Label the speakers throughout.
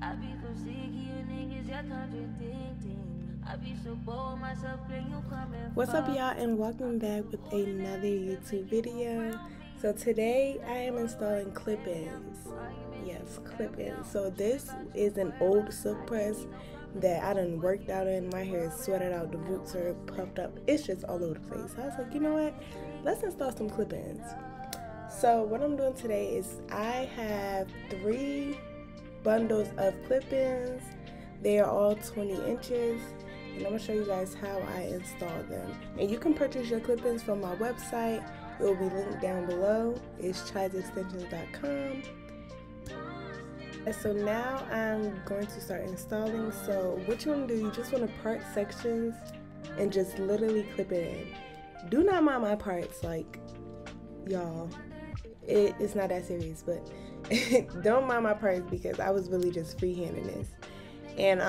Speaker 1: I be so sick of you niggas, you're contradicting. I be so bored myself when you come and
Speaker 2: What's up, y'all, and welcome back with another YouTube video. So today I am installing clip-ins. Yes, clip-ins. So this is an old silk press that I done worked out in. My hair is sweated out, the roots are puffed up. It's just all over the place. So I was like, you know what? Let's install some clip-ins. So what I'm doing today is I have 3 bundles of clip-ins. They are all 20 inches. And I'm going to show you guys how I install them. And you can purchase your clip-ins from my website. It will be linked down below. It's Chysconstructions.com. And so now I'm going to start installing. So what you want to do, you just want to part sections and just literally clip it in. Do not mind my parts, like, y'all. It's not that serious, but don't mind my parts because I was really just freehanding this. And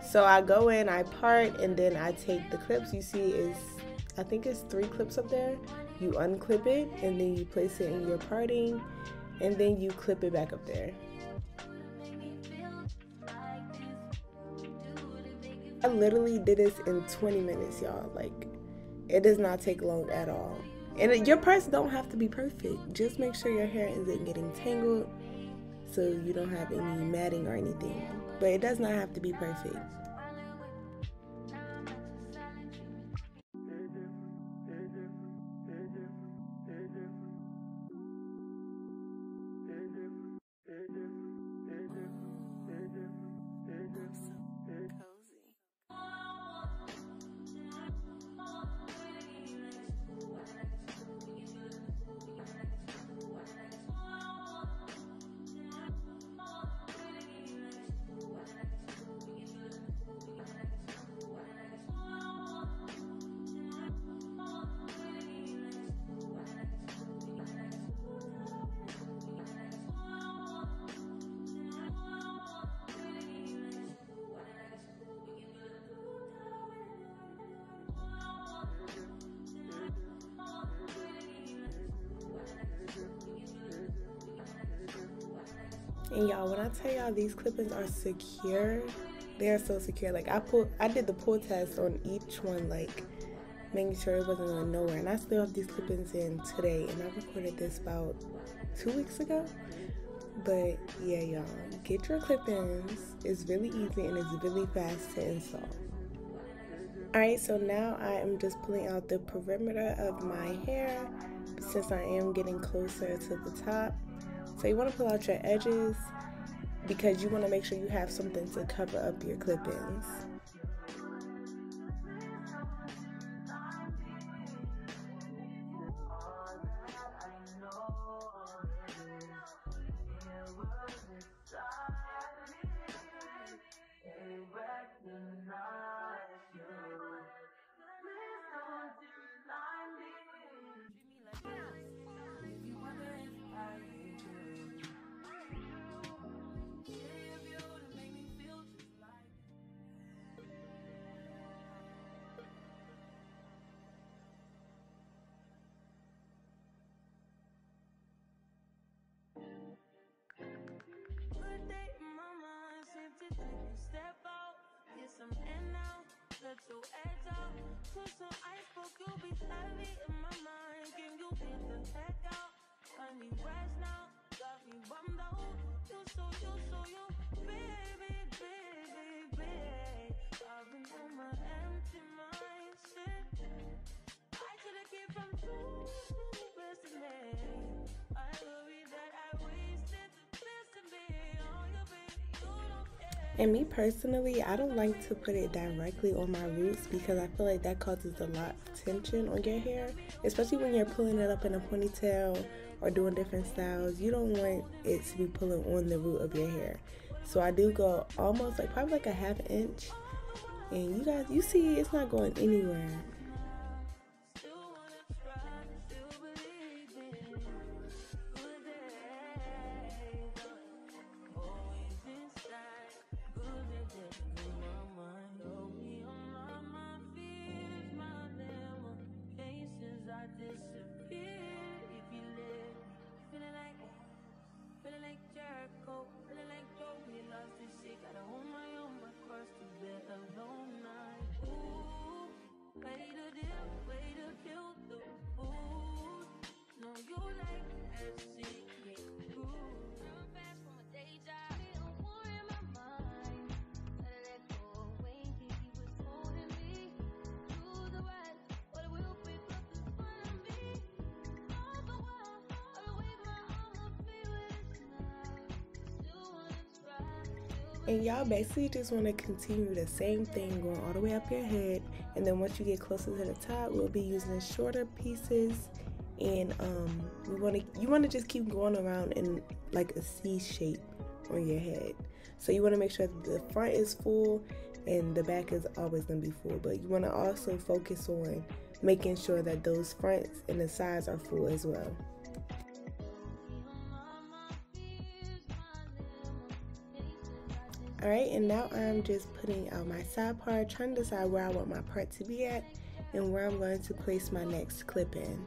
Speaker 2: so I go in, I part, and then I take the clips. You see is, I think it's 3 clips up there. You unclip it, and then you place it in your parting, and then you clip it back up there. I literally did this in 20 minutes, y'all. Like, it does not take long at all. And your parts don't have to be perfect. Just make sure your hair isn't getting tangled so you don't have any matting or anything. But it does not have to be perfect. And y'all, when I tell y'all these clip-ins are secure, they are so secure. Like I did the pull test on each one, like making sure it wasn't going nowhere. And I still have these clip-ins in today, and I recorded this about 2 weeks ago. But yeah, y'all, get your clip-ins. It's really easy and it's really fast to install. Alright, so now I am just pulling out the perimeter of my hair since I am getting closer to the top. So you want to pull out your edges because you want to make sure you have something to cover up your clip-ins.
Speaker 1: Step out, get some air now, let your edge out. Put some ice, but you'll be heavy in my mind. Can you get the heck out? I need rest now, got me bummed out. You, baby, baby, baby. I've been on my empty mind, shit. I should've kept from trusting me. I worry that I wasted the best of me. Oh, you baby, you don't care.
Speaker 2: And me personally, I don't like to put it directly on my roots because I feel like that causes a lot of tension on your hair, especially when you're pulling it up in a ponytail or doing different styles. You don't want it to be pulling on the root of your hair. So I do go almost like probably like a ½ inch, and you guys, you see it's not going anywhere.
Speaker 1: alone night. Ooh, way to dip, way to kill the food. No, you like that secret groove. I'm fast from a day job, a war in my mind. Gotta let go away, think he was holding me. Do the right, but it will pick up in front of me. All the while, I wave my arm up, be with a smile. Still wanna try.
Speaker 2: And y'all basically just want to continue the same thing going all the way up your head, and then once you get closer to the top, we'll be using shorter pieces, and you want to just keep going around in like a C shape on your head. So you want to make sure that the front is full and the back is always going to be full, but you want to also focus on making sure that those fronts and the sides are full as well. Alright, and now I'm just putting out my side part, trying to decide where I want my part to be at and where I'm going to place my next clip in.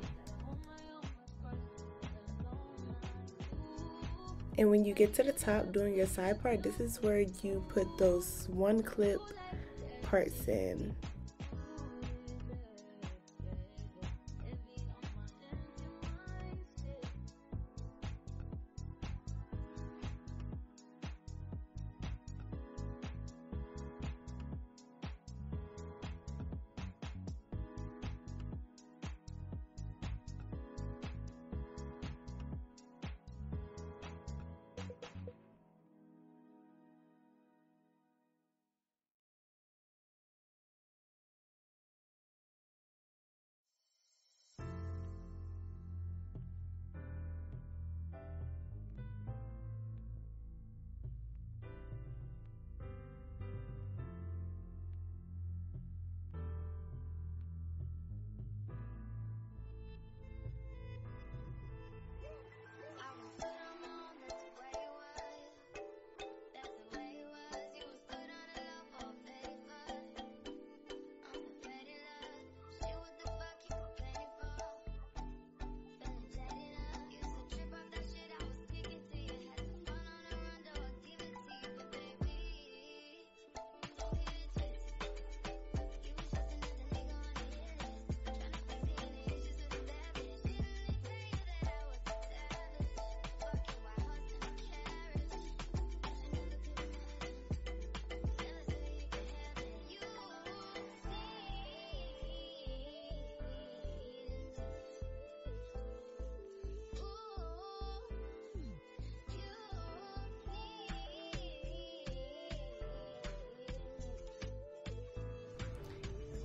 Speaker 2: And when you get to the top doing your side part, this is where you put those one clip parts in.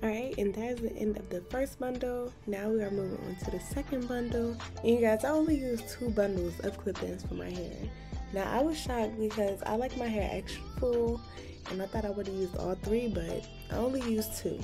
Speaker 2: Alright, and that is the end of the first bundle. Now we are moving on to the second bundle. And you guys, I only used 2 bundles of clip-ins for my hair. Now I was shocked because I like my hair extra full, and I thought I would have used all 3, but I only used 2.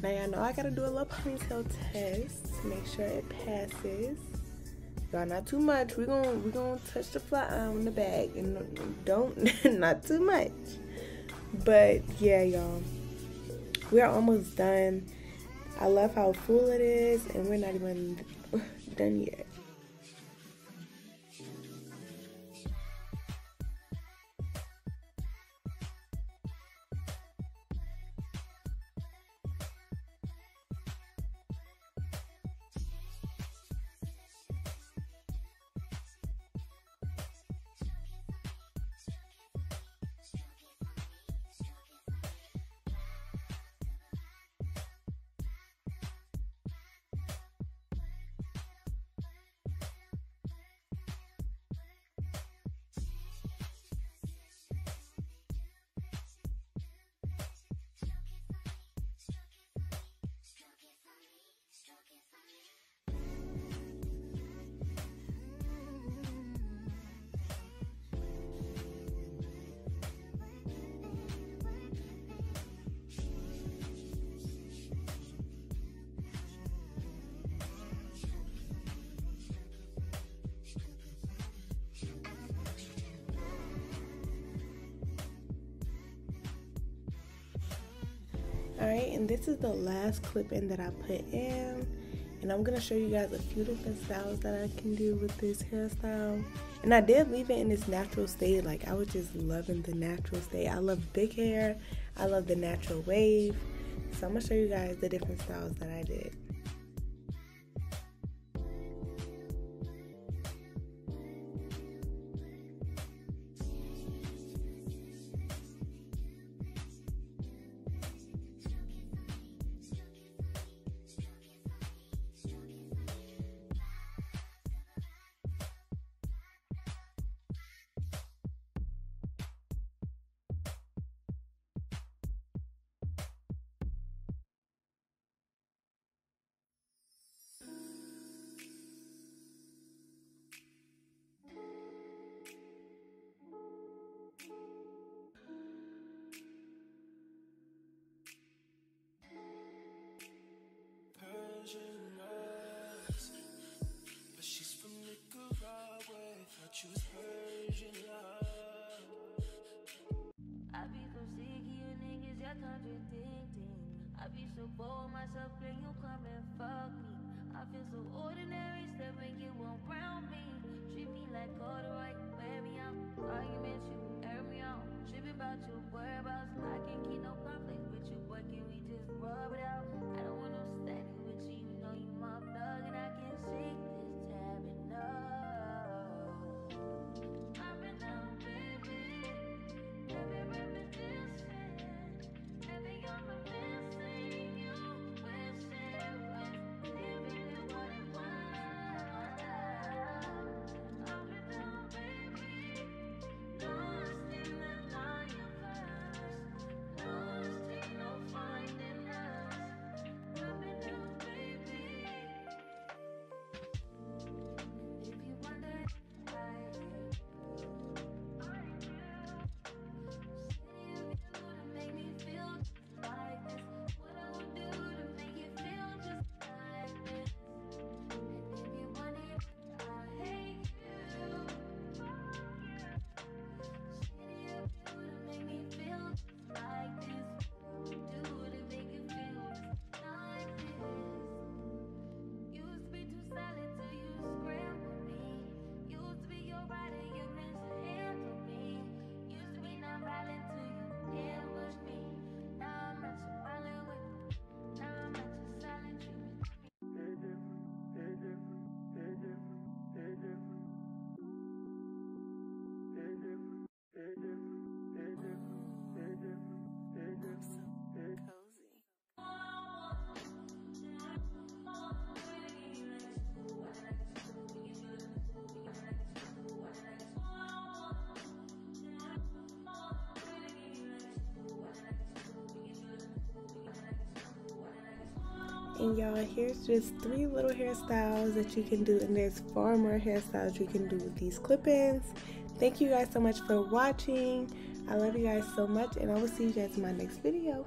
Speaker 2: Now y'all know I gotta do a little ponytail test to make sure it passes. Y'all, not too much. We gonna touch the flat iron in the bag, and don't not too much. But yeah, y'all, we're almost done. I love how full it is, and we're not even done yet. Alright, and this is the last clip-in that I put in, and I'm going to show you guys a few different styles that I can do with this hairstyle. And I did leave it in its natural state. Like, I was just loving the natural state. I love big hair. I love the natural wave. So I'm going to show you guys the different styles that I did.
Speaker 1: I be so bored myself, then you come and fuck me. I feel so ordinary, step and you around me. Treat me like corduroy, wear me out. Arguments, you air me out. Tripping about your whereabouts. I can't keep no conflict with you, but can we just rub it out? I don't want no standing with you, you know you my plug, and I can't shake this tab enough. I've been down, baby. Every reminiscing, every you're missing you, wishing was living in what it was. I've been down, baby, lost in the universe, lost in no finding us. I've been down, baby. If you wonder,
Speaker 2: And y'all, here's just 3 little hairstyles that you can do, and there's far more hairstyles you can do with these clip-ins. Thank you guys so much for watching. I love you guys so much, and I will see you guys in my next video.